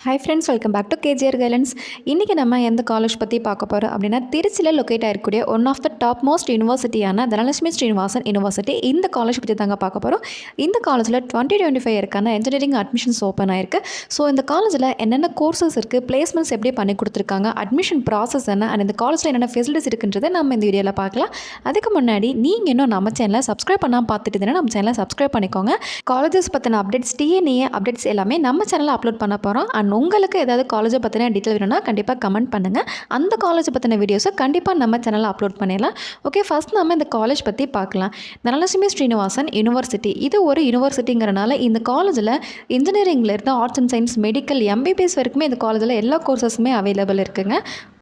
Hi friends, welcome back to KGR கைலன்ஸ். இன்றைக்கி நம்ம எந்த காலேஜ் பற்றி பார்க்க போகிறோம் அப்படின்னா, திருச்சியில் லொக்கேட் ஆகிருக்கக்கூடிய one of the top most யூனிவர்சிட்டியான தனலட்சுமி ஸ்ரீனிவாசன் யூனிவர்சிட்டி. இந்த காலேஜ் பற்றி தாங்க பார்க்க போகிறோம். இந்த காலேஜில் 2025 இருக்கான இன்ஜினியரிங் அட்மிஷன்ஸ் ஓப்பன் ஆயிருக்கு. ஸோ இந்த காலேஜில் என்னென்ன கோர்சஸ் இருக்குது, பிளேஸ்மெண்ட்ஸ் எப்படி பண்ணி கொடுத்துருக்காங்க, அட்மிஷன் ப்ராசஸ் என்ன, அண்ட் இந்த காலேஜில் என்னென்ன ஃபெசிலிட்டிஸ் இருக்குன்றதை நம்ம இந்த வீடியோவில் பார்க்கலாம். அதுக்கு முன்னாடி நீங்கள் இன்னும் நம்ம சேனலை சப்ஸ்கிரைப் பண்ணாமல் பார்த்துட்டு இருந்தீங்கன்னா நம்ம சேனலை சப்ஸ்கிரைப் பண்ணிக்கோங்க. காலேஜஸ் பற்றின அப்டேட்ஸ், டிஎன்ஏ அப்டேட்ஸ் எல்லாமே நம்ம சேனலில் அப்லோட் பண்ண போகிறோம். அண்ட் உங்களுக்கு ஏதாவது காலேஜை பற்றின டீட்டெயில் வேணும்னா கண்டிப்பாக கமெண்ட் பண்ணுங்கள். அந்த காலேஜை பற்றின வீடியோஸை கண்டிப்பாக நம்ம சேனலில் அப்லோட் பண்ணிடலாம். ஓகே, ஃபஸ்ட் நம்ம இந்த காலேஜ் பற்றி பார்க்கலாம். தனலட்சுமி ஸ்ரீனிவாசன் யூனிவர்சிட்டி இது ஒரு யூனிவர்சிட்டிங்கிறனால இந்த காலேஜில் இன்ஜினியரிங்லேருந்து arts and science, medical, MBBS வரைக்குமே இந்த காலேஜில் எல்லா கோர்சஸுமே அவைலபிள் இருக்குங்க.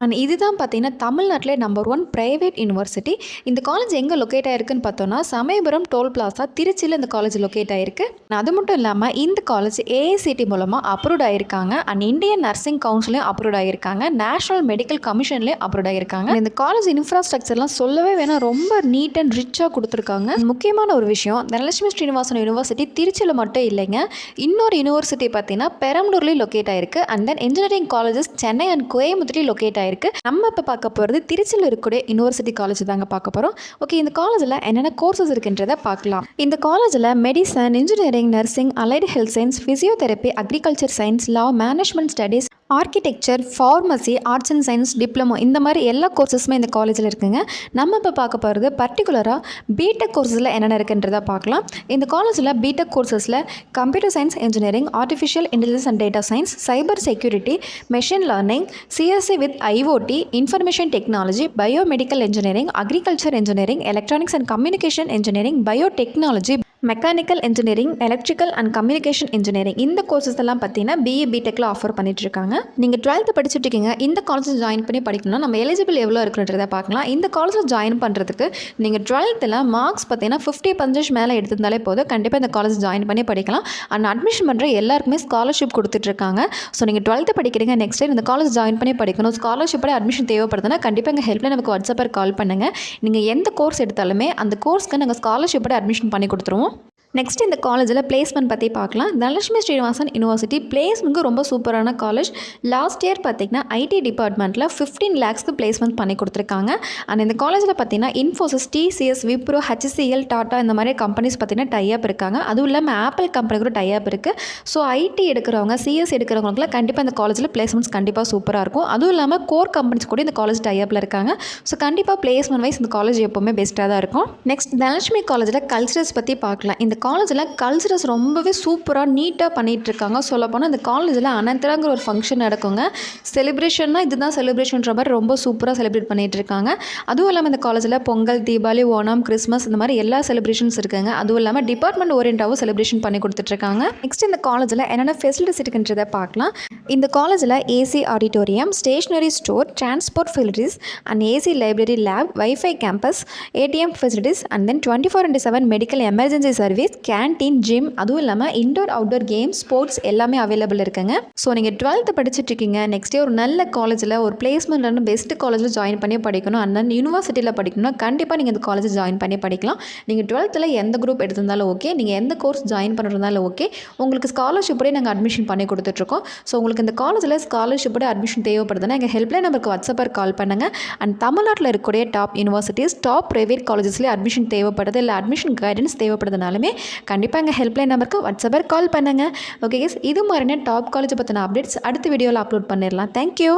அண்ட் இதுதான் பார்த்தீங்கன்னா தமிழ்நாட்டிலே நம்பர் 1 ப்ரைவேட் யூனிவர்சிட்டி. இந்த காலேஜ் எங்கே லொக்கேட் ஆகிருக்குன்னு பார்த்தோன்னா சமயபுரம் டோல் பிளாசா திருச்சியில் இந்த காலேஜ் லொக்கேட் ஆகிருக்கு. அது மட்டும் இல்லாமல் இந்த காலேஜ் ஏஐசிடி மூலமாக அப்ரூவ்ட் ஆகிருக்காங்க. அண்ட் இந்தியன் நர்சிங் கவுன்சிலையும் அப்ரூவ்ட் ஆகிருக்காங்க. நேஷனல் மெடிக்கல் கமிஷன்லேயும் அப்ரூவ்ட் ஆகிருக்காங்க. இந்த காலேஜ் இன்ஃப்ராஸ்ட்ரக்சர்லாம் சொல்லவே வேணாம், ரொம்ப நீட் அண்ட் ரிச்சாக கொடுத்துருக்காங்க. முக்கியமான ஒரு விஷயம், தனலட்சுமி ஸ்ரீனிவாசன் யூனிவர்சிட்டி திருச்சியில் மட்டும் இல்லைங்க, இன்னொரு யூனிவர்சிட்டி பார்த்தீங்கன்னா பெரம்பலூர்லேயும் லொக்கேட் ஆகிருக்கு. And then engineering colleges Chennai and கோயம்புத்தூர்லேயும் லொக்கேட் ஆகிருக்கு. நம்ம இப்போ பார்க்க போகிறது திருச்சியில் இருக்கக்கூடிய யூனிவர்சிட்டி காலேஜ் தாங்க பார்க்க போகிறோம். ஓகே, இந்த காலேஜில் என்னென்ன கோர்சஸ் இருக்குன்றதை பார்க்கலாம். இந்த காலேஜில் medicine, engineering, nursing, allied health science, physiotherapy, agriculture science, law, management studies, architecture, pharmacy, arts and science, diploma, இந்த மாதிரி எல்லா கோர்சஸுமே இந்த காலேஜில் இருக்குங்க. நம்ம இப்போ பார்க்க போகிறது பர்டிகுலராக பிடெக் கோர்ஸில் என்னென்ன இருக்குன்றதை பார்க்கலாம். இந்த காலேஜில் பிடெக் கோர்சஸில் computer science engineering, artificial intelligence and data science, cyber security, machine learning, CSC with IOT, information technology, biomedical engineering, agriculture engineering, electronics and communication engineering, biotechnology, mechanical engineering, electrical and communication engineering, இந்த courses எல்லாம் பார்த்தீங்கன்னா BA பிடெக்கில் offer பண்ணிட்டுருக்காங்க. நீங்கள் 12th படிச்சுட்டு இருக்கீங்க, இந்த காலேஜில் join பண்ணி படிக்கணும்னா நம்ம எலிஜிபிள் எவ்வளோ இருக்குன்றதை பார்க்கலாம். இந்த காலேஜில் ஜாயின் பண்ணுறதுக்கு நீங்கள் 12th மார்க்ஸ் பார்த்தீங்கன்னா 50% மேலே எடுத்திருந்தாலே போதும், கண்டிப்பாக இந்த காலேஜ் ஜாயின் பண்ணி படிக்கலாம். அண்ட் அட்மிஷன் பண்ணுற எல்லாருக்குமே ஸ்காலர்ஷிப் கொடுத்துட்ருக்காங்க. ஸோ நீங்கள் 12th படிக்கிறீங்க, நெக்ஸ்ட் டைம் இந்த காலேஜ் ஜாயின் பண்ணி படிக்கணும், ஸ்காலர்ஷிப்போட அட்மிஷன் தேவைப்படுதுன்னா கண்டிப்பாக எங்கள் ஹெல்ப்ல நமக்கு வாட்ஸ்அப்பில் கால் பண்ணுங்கள். நீங்கள் எந்த கோர்ஸ் எடுத்தாலுமே அந்த கோர்ஸ்க்கு நாங்கள் ஸ்காலர்ஷிப்போட அட்மிஷன் பண்ணி கொடுத்துருவோம். நெக்ஸ்ட் இந்த காலேஜில் பிளேஸ்மெண்ட் பற்றி பார்க்கலாம். தனலட்சுமி ஸ்ரீனிவாசன் யூனிவர்சிட்டி பிளேஸ்மெண்ட்க்கு ரொம்ப சூப்பரான காலேஜ். லாஸ்ட் இயர் பார்த்திங்கன்னா ஐடி டிபார்ட்மெண்ட்டில் 15 lakhsக்கு பிளேஸ்மெண்ட் பண்ணி கொடுத்துருக்காங்க. அண்ட் இந்த காலேஜில் பார்த்திங்கன்னா Infosys, TCS, Wipro, HCL, tata இந்த மாதிரி கம்பெனிஸ் பார்த்திங்கன்னா டைப் இருக்காங்க. அதுவும் இல்லாமல் ஆப்பிள் கம்பெனி கூட டைப் இருக்குது. ஸோ ஐடி எடுக்கிறவங்க, சிஎஸ் எடுக்கிறவங்களுக்குலாம் கண்டிப்பாக இந்த காலேஜில் பிளேஸ்மெண்ட்ஸ் கண்டிப்பாக சூப்பராக இருக்கும். அதுவும் இல்லாமல் கோர் கம்பெனிஸ் கூட இந்த காலேஜ் டைப்பில் இருக்காங்க. ஸோ கண்டிப்பாக பிளேஸ்மெண்ட் வைஸ் இந்த காலேஜ் எப்போவுமே பெஸ்ட்டாக தான் இருக்கும். நெக்ஸ்ட் தனலட்சுமி காலேஜில் கல்ச்சரல்ஸ் பற்றி பார்க்கலாம். இந்த காலேஜில் கல்ச்சரல்ஸ் ரொம்பவே சூப்பராக நீட்டாக பண்ணிகிட்ருக்காங்க. சொல்லப்போனால் இந்த காலேஜில் அனந்தராங்கிற ஒரு ஃபங்க்ஷன் நடக்குங்க. செலிப்ரேஷன்னா இதுதான் செலிப்ரேஷன்ற மாதிரி ரொம்ப சூப்பராக செலிப்ரேட் பண்ணிகிட்டு இருக்காங்க. அதுவும் இல்லாமல் இந்த காலேஜில் பொங்கல், தீபாவளி, ஓணம், கிறிஸ்மஸ் இந்த மாதிரி எல்லா செலிப்ரேஷன்ஸ் இருக்குங்க. அதுவும் இல்லாமல் டிபார்ட்மெண்ட் ஓரியன்டாகவும் செலிப்ரேஷன் பண்ணி கொடுத்துட்ருக்காங்க. நெக்ஸ்ட் இந்த காலேஜில் என்னென்ன ஃபெசிலிட்டிஸ் இருக்குன்றதை பார்க்கலாம். இந்த காலேஜில் AC auditorium, stationery store, transport facilities and AC library, lab, WiFi campus, ATM facilities and then 24/7 medical emergency service, canteen, gym, அதுவும் இல்லாமல் இன்டோர் அவுட்டோர் கேம்ஸ், ஸ்போர்ட்ஸ் எல்லாமே அவைலபிள் இருக்குங்க. ஸோ நீங்கள் 12th படிச்சுட்டு இருக்கீங்க, நெக்ஸ்ட் ஒரு நல்ல காலேஜில் ஒரு பிளேஸ்மெண்ட் பெஸ்ட் காலேஜில் ஜாயின் பண்ணி படிக்கணும், அண்ட் தென் யூனிவர்சிட்டியில் படிக்கணும்னா கண்டிப்பாக நீங்கள் இந்த காலேஜ் ஜாயின் பண்ணி படிக்கலாம். நீங்கள் 12th எந்த குரூப் எடுத்திருந்தாலும் ஓகே, நீங்கள் எந்த கோர்ஸ் ஜாயின் பண்ணுறதுனாலும் ஓகே, உங்களுக்கு ஸ்காலர்ஷிப்போட நாங்கள் அட்மிஷன் பண்ணி கொடுத்துட்ருக்கோம். ஸோ உங்களுக்கு இந்த காலேஜில் ஸ்காலர்ஷிப்போட அட்மிஷன் தேவைப்படுதுன்னா எங்கள் ஹெல்ப்லைன் நம்பருக்கு வாட்ஸ்அப்பில் கால் பண்ணுங்கள். அண்ட் தமிழ்நாட்டில் இருக்கக்கூடிய டாப் யூனிவர்சிட்டிஸ், டாப் ப்ரைவேட் காலேஜஸ்லேயே அட்மிஷன் தேவைப்படுது, இல்லை அட்மிஷன் கைடன்ஸ் தேவைப்படுறதுனாலுமே கண்டிப்பாக எங்கள் ஹெல்ப்லைன் நம்பருக்கு வாட்ஸ்அப்பில் கால் பண்ணுங்கள். ஓகே கேஸ், இது மாதிரியான டாப் காலேஜ் பற்றின அப்டேட்ஸ் அடுத்த வீடியோவில் அப்லோட் பண்ணிடலாம். தேங்க்யூ.